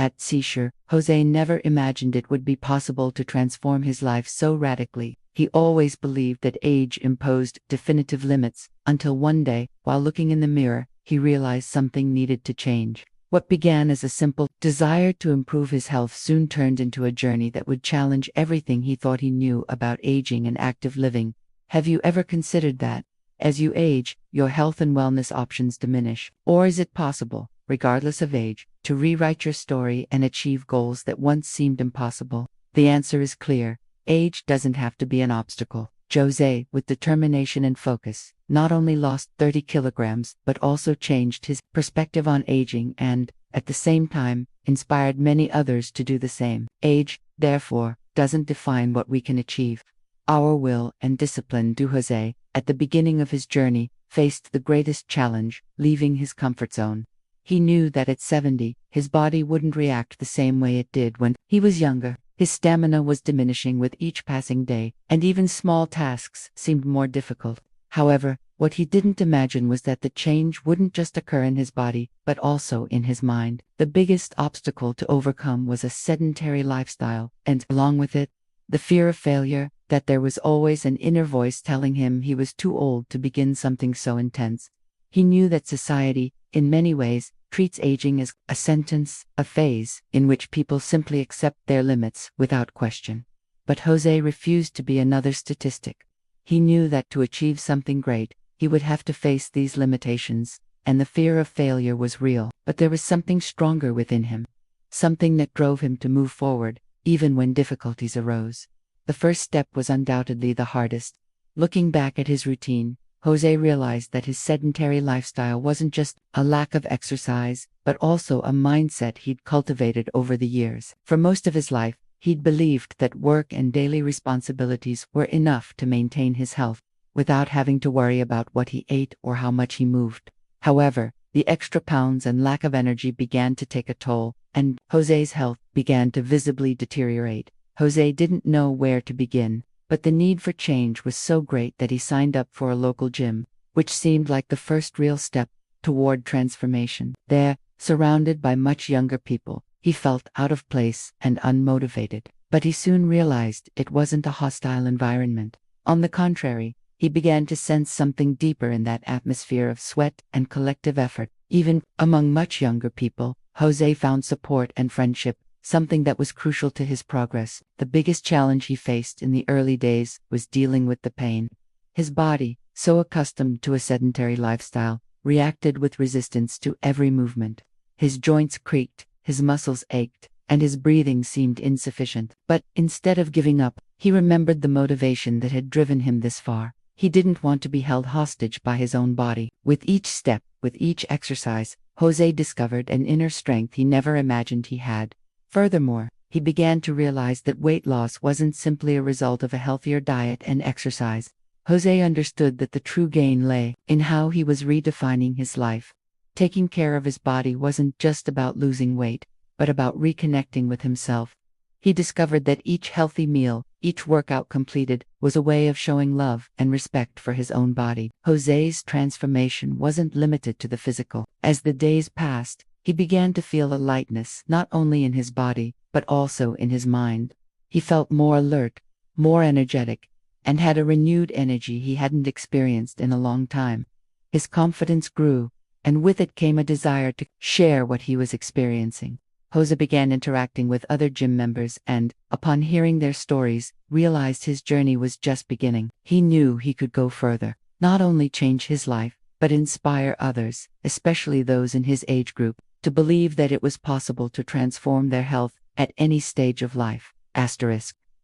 that seizure, José never imagined it would be possible to transform his life so radically. He always believed that age imposed definitive limits, until one day, while looking in the mirror, he realized something needed to change. What began as a simple desire to improve his health soon turned into a journey that would challenge everything he thought he knew about aging and active living. Have you ever considered that, as you age, your health and wellness options diminish? Or is it possible, regardless of age, to rewrite your story and achieve goals that once seemed impossible? The answer is clear. Age doesn't have to be an obstacle. José, with determination and focus, not only lost 30 kilograms but also changed his perspective on aging and, at the same time, inspired many others to do the same. Age, therefore, doesn't define what we can achieve. Our will and discipline do. José, at the beginning of his journey, faced the greatest challenge, leaving his comfort zone. He knew that at 70, his body wouldn't react the same way it did when he was younger. His stamina was diminishing with each passing day, and even small tasks seemed more difficult. However, what he didn't imagine was that the change wouldn't just occur in his body, but also in his mind. The biggest obstacle to overcome was a sedentary lifestyle, and, along with it, the fear of failure, that there was always an inner voice telling him he was too old to begin something so intense. He knew that society, in many ways, treats aging as a sentence, a phase, in which people simply accept their limits without question. But José refused to be another statistic. He knew that to achieve something great, he would have to face these limitations, and the fear of failure was real. But there was something stronger within him, something that drove him to move forward, even when difficulties arose. The first step was undoubtedly the hardest. Looking back at his routine, José realized that his sedentary lifestyle wasn't just a lack of exercise, but also a mindset he'd cultivated over the years. For most of his life, he'd believed that work and daily responsibilities were enough to maintain his health, without having to worry about what he ate or how much he moved. However, the extra pounds and lack of energy began to take a toll, and José's health began to visibly deteriorate. José didn't know where to begin, but the need for change was so great that he signed up for a local gym, which seemed like the first real step toward transformation. There, surrounded by much younger people, he felt out of place and unmotivated. But he soon realized it wasn't a hostile environment. On the contrary, he began to sense something deeper in that atmosphere of sweat and collective effort. Even among much younger people, José found support and friendship, something that was crucial to his progress. The biggest challenge he faced in the early days was dealing with the pain. His body, so accustomed to a sedentary lifestyle, reacted with resistance to every movement. His joints creaked, his muscles ached, and his breathing seemed insufficient. But instead of giving up, he remembered the motivation that had driven him this far. He didn't want to be held hostage by his own body. With each step, with each exercise, José discovered an inner strength he never imagined he had. Furthermore, he began to realize that weight loss wasn't simply a result of a healthier diet and exercise. José understood that the true gain lay in how he was redefining his life. Taking care of his body wasn't just about losing weight, but about reconnecting with himself. He discovered that each healthy meal, each workout completed, was a way of showing love and respect for his own body. José's transformation wasn't limited to the physical. As the days passed, he began to feel a lightness not only in his body, but also in his mind. He felt more alert, more energetic, and had a renewed energy he hadn't experienced in a long time. His confidence grew, and with it came a desire to share what he was experiencing. José began interacting with other gym members and, upon hearing their stories, realized his journey was just beginning. He knew he could go further, not only change his life, but inspire others, especially those in his age group, to believe that it was possible to transform their health at any stage of life.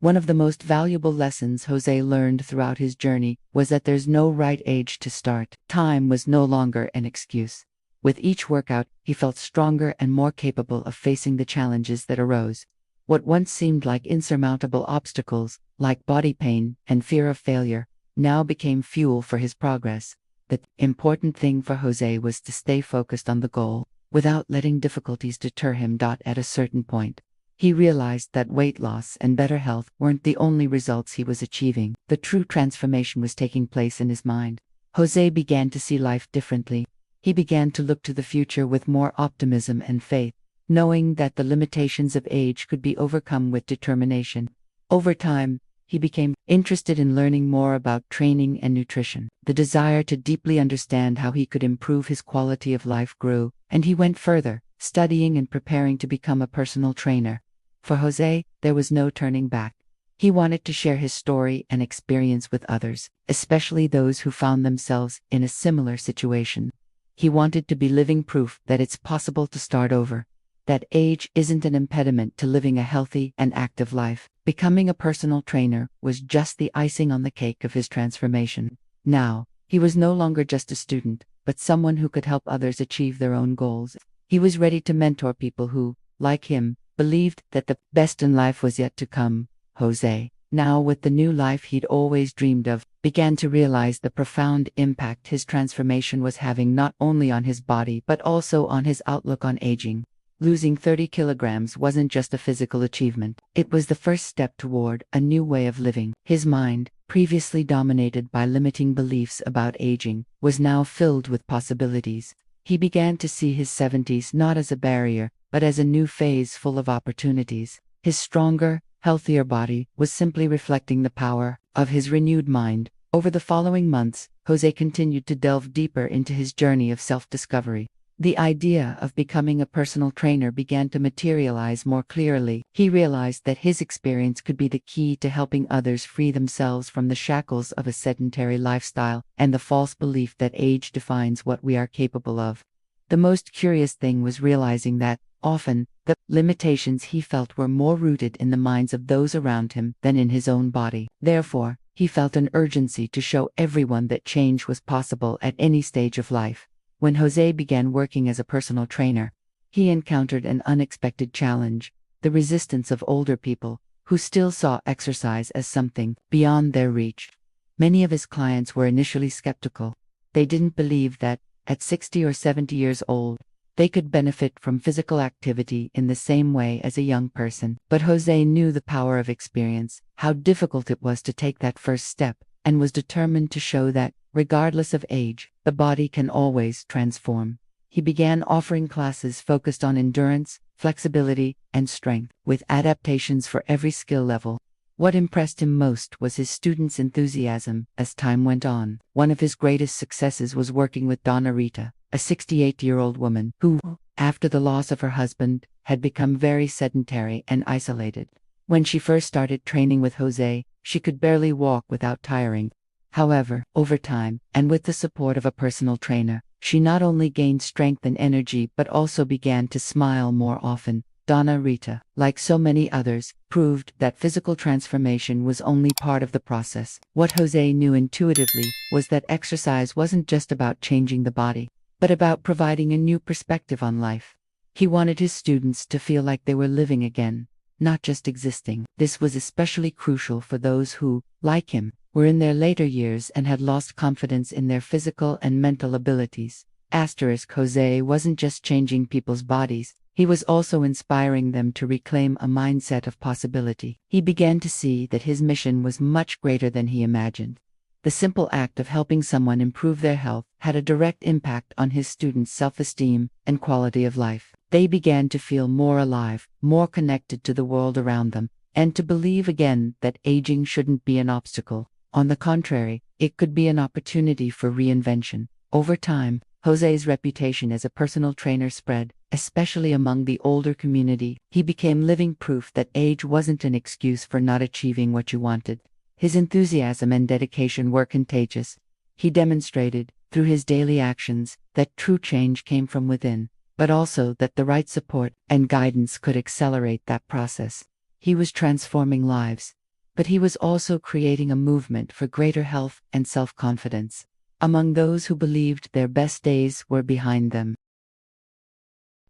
One of the most valuable lessons José learned throughout his journey was that there's no right age to start. Time was no longer an excuse. With each workout, he felt stronger and more capable of facing the challenges that arose. What once seemed like insurmountable obstacles, like body pain and fear of failure, now became fuel for his progress. The important thing for José was to stay focused on the goal, without letting difficulties deter him. At a certain point, he realized that weight loss and better health weren't the only results he was achieving. The true transformation was taking place in his mind. José began to see life differently. He began to look to the future with more optimism and faith. knowing that the limitations of age could be overcome with determination. Over time, he became interested in learning more about training and nutrition. The desire to deeply understand how he could improve his quality of life grew, and he went further, studying and preparing to become a personal trainer. For José, there was no turning back. He wanted to share his story and experience with others, especially those who found themselves in a similar situation. He wanted to be living proof that it's possible to start over, that age isn't an impediment to living a healthy and active life. Becoming a personal trainer was just the icing on the cake of his transformation. Now, he was no longer just a student, but someone who could help others achieve their own goals. He was ready to mentor people who, like him, believed that the best in life was yet to come. José, now with the new life he'd always dreamed of, began to realize the profound impact his transformation was having not only on his body but also on his outlook on aging. Losing 30 kilograms wasn't just a physical achievement, it was the first step toward a new way of living. His mind, previously dominated by limiting beliefs about aging, was now filled with possibilities. He began to see his 70s not as a barrier, but as a new phase full of opportunities. His stronger, healthier body was simply reflecting the power of his renewed mind. Over the following months, José continued to delve deeper into his journey of self-discovery. The idea of becoming a personal trainer began to materialize more clearly. He realized that his experience could be the key to helping others free themselves from the shackles of a sedentary lifestyle and the false belief that age defines what we are capable of. The most curious thing was realizing that, often, the limitations he felt were more rooted in the minds of those around him than in his own body. Therefore, he felt an urgency to show everyone that change was possible at any stage of life. When José began working as a personal trainer, he encountered an unexpected challenge: the resistance of older people, who still saw exercise as something beyond their reach. Many of his clients were initially skeptical. They didn't believe that, at 60 or 70 years old, they could benefit from physical activity in the same way as a young person. But José knew the power of experience, how difficult it was to take that first step, and was determined to show that, regardless of age, the body can always transform. He began offering classes focused on endurance, flexibility, and strength, with adaptations for every skill level. What impressed him most was his students' enthusiasm as time went on. One of his greatest successes was working with Donna Rita, a 68-year-old woman who, after the loss of her husband, had become very sedentary and isolated. When she first started training with José, she could barely walk without tiring. However, over time, and with the support of a personal trainer, she not only gained strength and energy but also began to smile more often. Donna Rita, like so many others, proved that physical transformation was only part of the process. What José knew intuitively was that exercise wasn't just about changing the body, but about providing a new perspective on life. He wanted his students to feel like they were living again, not just existing. This was especially crucial for those who, like him, were in their later years and had lost confidence in their physical and mental abilities. José wasn't just changing people's bodies, he was also inspiring them to reclaim a mindset of possibility. He began to see that his mission was much greater than he imagined. The simple act of helping someone improve their health had a direct impact on his students' self-esteem and quality of life. They began to feel more alive, more connected to the world around them, and to believe again that aging shouldn't be an obstacle. On the contrary, it could be an opportunity for reinvention. Over time, José's reputation as a personal trainer spread, especially among the older community. He became living proof that age wasn't an excuse for not achieving what you wanted. His enthusiasm and dedication were contagious. He demonstrated, through his daily actions, that true change came from within, but also that the right support and guidance could accelerate that process. He was transforming lives, but he was also creating a movement for greater health and self-confidence among those who believed their best days were behind them.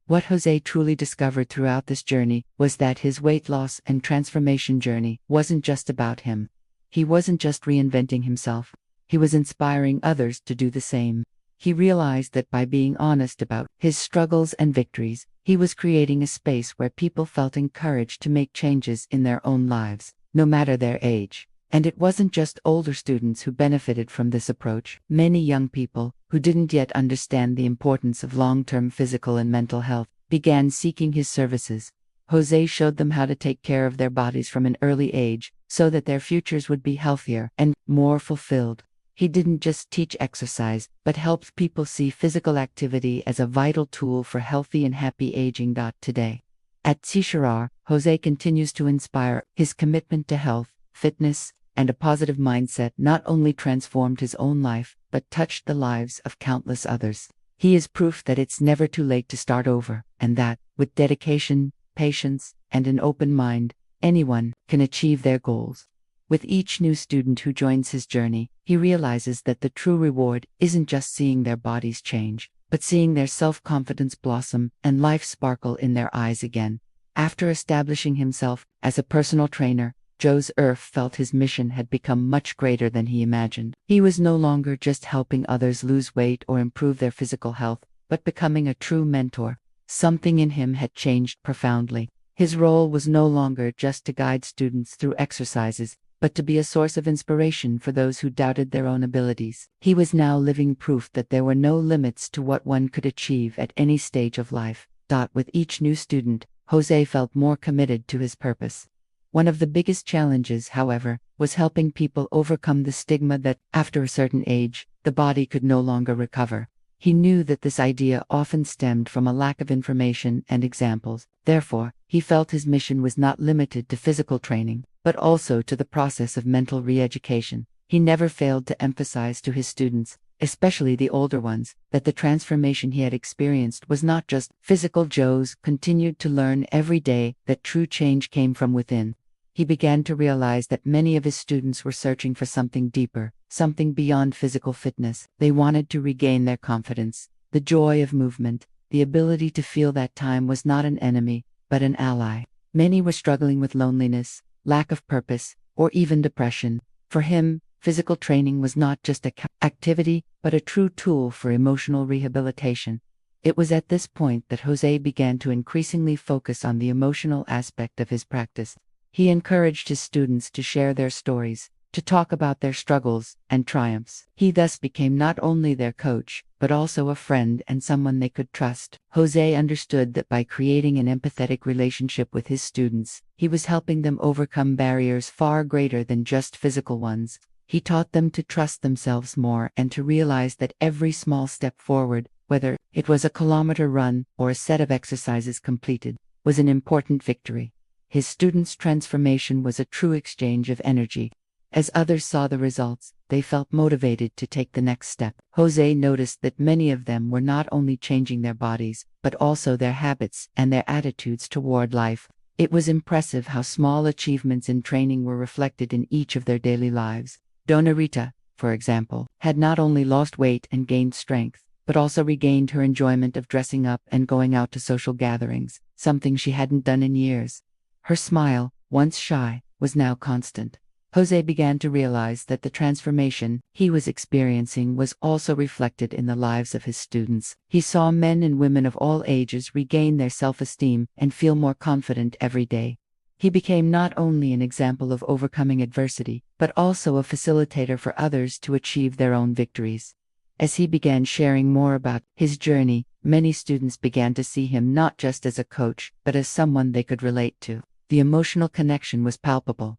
What José truly discovered throughout this journey was that his weight loss and transformation journey wasn't just about him. He wasn't just reinventing himself, he was inspiring others to do the same. He realized that by being honest about his struggles and victories, he was creating a space where people felt encouraged to make changes in their own lives, no matter their age. And it wasn't just older students who benefited from this approach. Many young people, who didn't yet understand the importance of long-term physical and mental health, began seeking his services. José showed them how to take care of their bodies from an early age, so that their futures would be healthier and more fulfilled. He didn't just teach exercise, but helped people see physical activity as a vital tool for healthy and happy aging. Today, at Tisharar, José continues to inspire. His commitment to health, fitness, and a positive mindset not only transformed his own life, but touched the lives of countless others. He is proof that it's never too late to start over, and that, with dedication, patience, and an open mind, anyone can achieve their goals. With each new student who joins his journey, he realizes that the true reward isn't just seeing their bodies change, but seeing their self-confidence blossom and life sparkle in their eyes again. After establishing himself as a personal trainer, José felt his mission had become much greater than he imagined. He was no longer just helping others lose weight or improve their physical health, but becoming a true mentor. Something in him had changed profoundly. His role was no longer just to guide students through exercises, but to be a source of inspiration for those who doubted their own abilities. He was now living proof that there were no limits to what one could achieve at any stage of life. With each new student, José felt more committed to his purpose. One of the biggest challenges, however, was helping people overcome the stigma that, after a certain age, the body could no longer recover. He knew that this idea often stemmed from a lack of information and examples. Therefore, he felt his mission was not limited to physical training, but also to the process of mental re-education. He never failed to emphasize to his students, especially the older ones, that the transformation he had experienced was not just physical. José continued to learn every day that true change came from within. He began to realize that many of his students were searching for something deeper, something beyond physical fitness. They wanted to regain their confidence, the joy of movement, the ability to feel that time was not an enemy, but an ally. Many were struggling with loneliness, lack of purpose, or even depression. For him, physical training was not just an activity, but a true tool for emotional rehabilitation. It was at this point that José began to increasingly focus on the emotional aspect of his practice. He encouraged his students to share their stories, to talk about their struggles and triumphs. He thus became not only their coach, but also a friend and someone they could trust. José understood that by creating an empathetic relationship with his students, he was helping them overcome barriers far greater than just physical ones. He taught them to trust themselves more and to realize that every small step forward, whether it was a kilometer run or a set of exercises completed, was an important victory. His students' transformation was a true exchange of energy. As others saw the results, they felt motivated to take the next step. José noticed that many of them were not only changing their bodies, but also their habits and their attitudes toward life. It was impressive how small achievements in training were reflected in each of their daily lives. Dona Rita, for example, had not only lost weight and gained strength, but also regained her enjoyment of dressing up and going out to social gatherings, something she hadn't done in years. Her smile, once shy, was now constant. José began to realize that the transformation he was experiencing was also reflected in the lives of his students. He saw men and women of all ages regain their self-esteem and feel more confident every day. He became not only an example of overcoming adversity, but also a facilitator for others to achieve their own victories. As he began sharing more about his journey, many students began to see him not just as a coach, but as someone they could relate to. The emotional connection was palpable.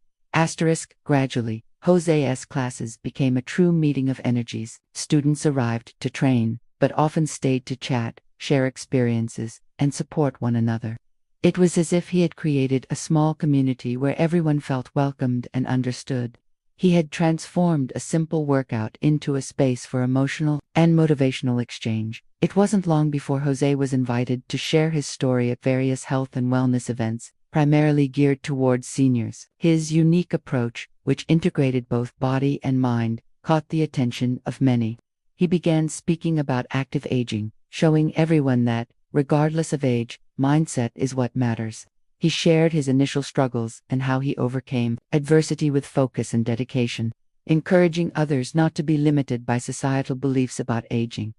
Gradually, José's classes became a true meeting of energies. Students arrived to train, but often stayed to chat, share experiences, and support one another. It was as if he had created a small community where everyone felt welcomed and understood. He had transformed a simple workout into a space for emotional and motivational exchange. It wasn't long before José was invited to share his story at various health and wellness events, primarily geared towards seniors. His unique approach, which integrated both body and mind, caught the attention of many. He began speaking about active aging, showing everyone that, regardless of age, mindset is what matters. He shared his initial struggles and how he overcame adversity with focus and dedication, encouraging others not to be limited by societal beliefs about aging.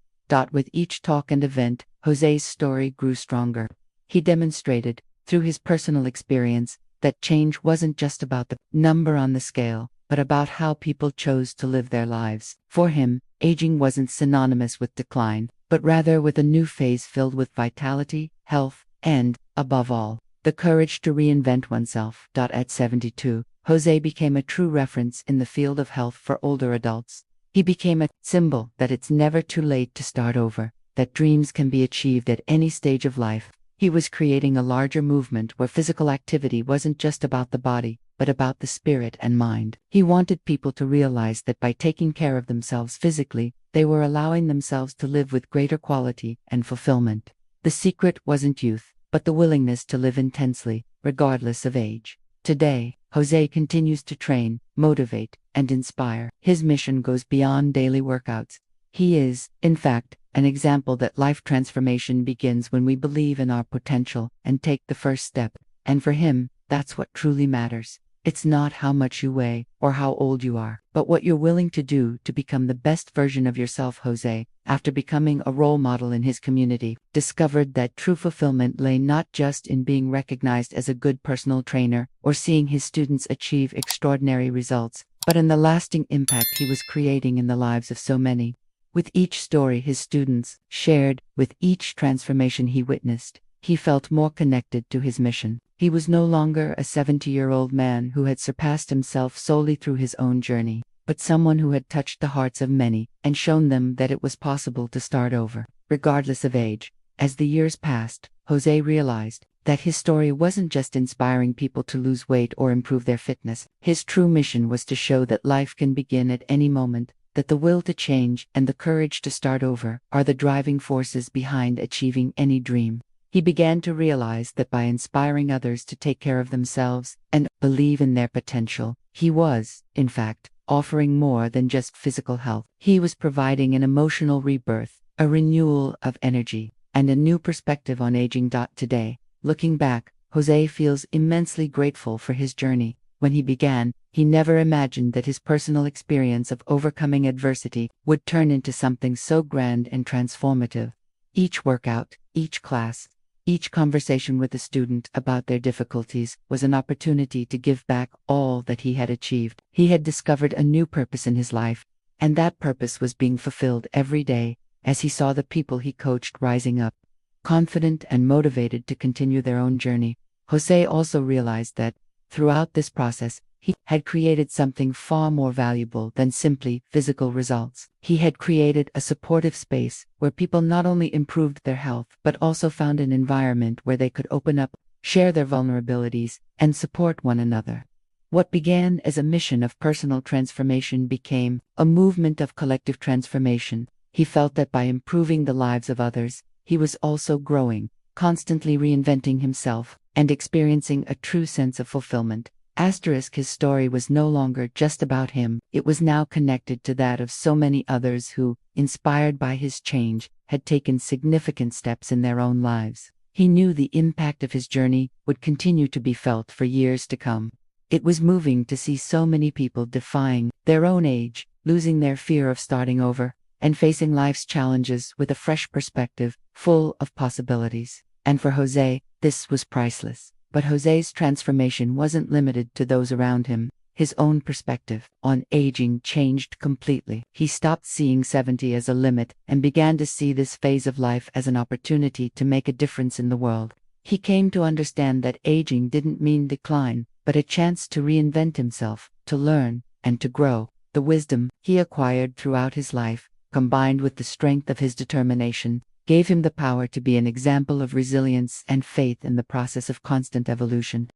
With each talk and event, José's story grew stronger. He demonstrated, through his personal experience, that change wasn't just about the number on the scale, but about how people chose to live their lives. For him, aging wasn't synonymous with decline, but rather with a new phase filled with vitality, health, and, above all, the courage to reinvent oneself. At 72, José became a true reference in the field of health for older adults. He became a symbol that it's never too late to start over, that dreams can be achieved at any stage of life. He was creating a larger movement where physical activity wasn't just about the body, but about the spirit and mind. He wanted people to realize that by taking care of themselves physically, they were allowing themselves to live with greater quality and fulfillment. The secret wasn't youth, but the willingness to live intensely, regardless of age. Today, José continues to train, motivate, and inspire. His mission goes beyond daily workouts. He is, in fact, an example that life transformation begins when we believe in our potential and take the first step. And for him, that's what truly matters. It's not how much you weigh or how old you are, but what you're willing to do to become the best version of yourself. José, after becoming a role model in his community, discovered that true fulfillment lay not just in being recognized as a good personal trainer or seeing his students achieve extraordinary results, but in the lasting impact he was creating in the lives of so many. With each story his students shared, with each transformation he witnessed, he felt more connected to his mission. He was no longer a 70-year-old man who had surpassed himself solely through his own journey, but someone who had touched the hearts of many and shown them that it was possible to start over, regardless of age. As the years passed, José realized that his story wasn't just inspiring people to lose weight or improve their fitness. His true mission was to show that life can begin at any moment, that the will to change and the courage to start over are the driving forces behind achieving any dream. He began to realize that by inspiring others to take care of themselves and believe in their potential, he was, in fact, offering more than just physical health. He was providing an emotional rebirth, a renewal of energy, and a new perspective on aging. Today, looking back, José feels immensely grateful for his journey. When he began, he never imagined that his personal experience of overcoming adversity would turn into something so grand and transformative. Each workout, each class, each conversation with a student about their difficulties was an opportunity to give back all that he had achieved. He had discovered a new purpose in his life, and that purpose was being fulfilled every day as he saw the people he coached rising up, confident and motivated to continue their own journey. José also realized that, throughout this process, he had created something far more valuable than simply physical results. He had created a supportive space where people not only improved their health but also found an environment where they could open up, share their vulnerabilities, and support one another. What began as a mission of personal transformation became a movement of collective transformation. He felt that by improving the lives of others, he was also growing, constantly reinventing himself, and experiencing a true sense of fulfillment. His story was no longer just about him, it was now connected to that of so many others who, inspired by his change, had taken significant steps in their own lives. He knew the impact of his journey would continue to be felt for years to come. It was moving to see so many people defying their own age, losing their fear of starting over, and facing life's challenges with a fresh perspective, full of possibilities. And for José, this was priceless. But José's transformation wasn't limited to those around him. His own perspective on aging changed completely. He stopped seeing 70 as a limit and began to see this phase of life as an opportunity to make a difference in the world. He came to understand that aging didn't mean decline, but a chance to reinvent himself, to learn, and to grow. The wisdom he acquired throughout his life, combined with the strength of his determination, gave him the power to be an example of resilience and faith in the process of constant evolution.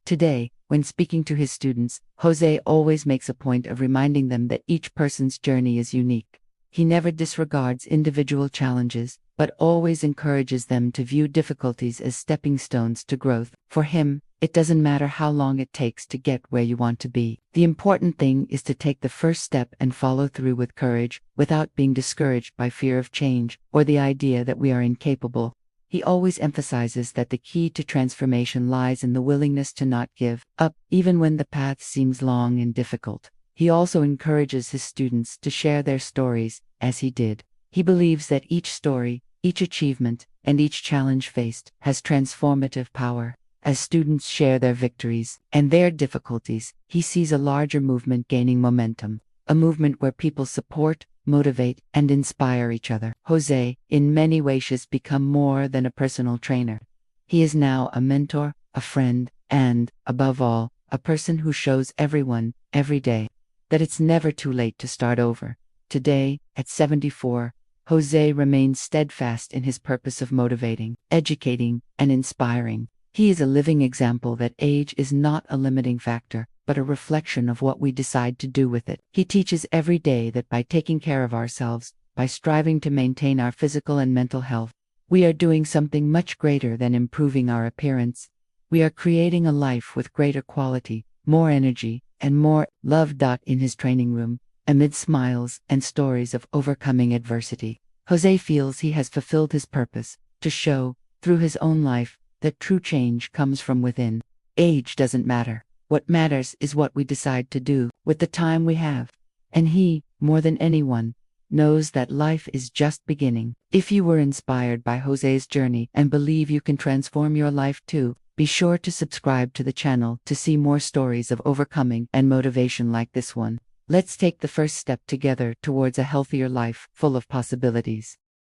Today, when speaking to his students, José always makes a point of reminding them that each person's journey is unique. He never disregards individual challenges, but always encourages them to view difficulties as stepping stones to growth. For him, it doesn't matter how long it takes to get where you want to be. The important thing is to take the first step and follow through with courage, without being discouraged by fear of change or the idea that we are incapable. He always emphasizes that the key to transformation lies in the willingness to not give up, even when the path seems long and difficult. He also encourages his students to share their stories, as he did. He believes that each story, each achievement, and each challenge faced has transformative power. As students share their victories and their difficulties, he sees a larger movement gaining momentum, a movement where people support, motivate, and inspire each other. José, in many ways, has become more than a personal trainer. He is now a mentor, a friend, and, above all, a person who shows everyone, every day, that it's never too late to start over. Today, at 74, José remains steadfast in his purpose of motivating, educating, and inspiring. He is a living example that age is not a limiting factor, but a reflection of what we decide to do with it. He teaches every day that by taking care of ourselves, by striving to maintain our physical and mental health, we are doing something much greater than improving our appearance. We are creating a life with greater quality, more energy, and more love. In his training room, amid smiles and stories of overcoming adversity, José feels he has fulfilled his purpose to show, through his own life, that true change comes from within. Age doesn't matter. What matters is what we decide to do with the time we have. And he, more than anyone, knows that life is just beginning. If you were inspired by José's journey and believe you can transform your life too, be sure to subscribe to the channel to see more stories of overcoming and motivation like this one. Let's take the first step together towards a healthier life full of possibilities.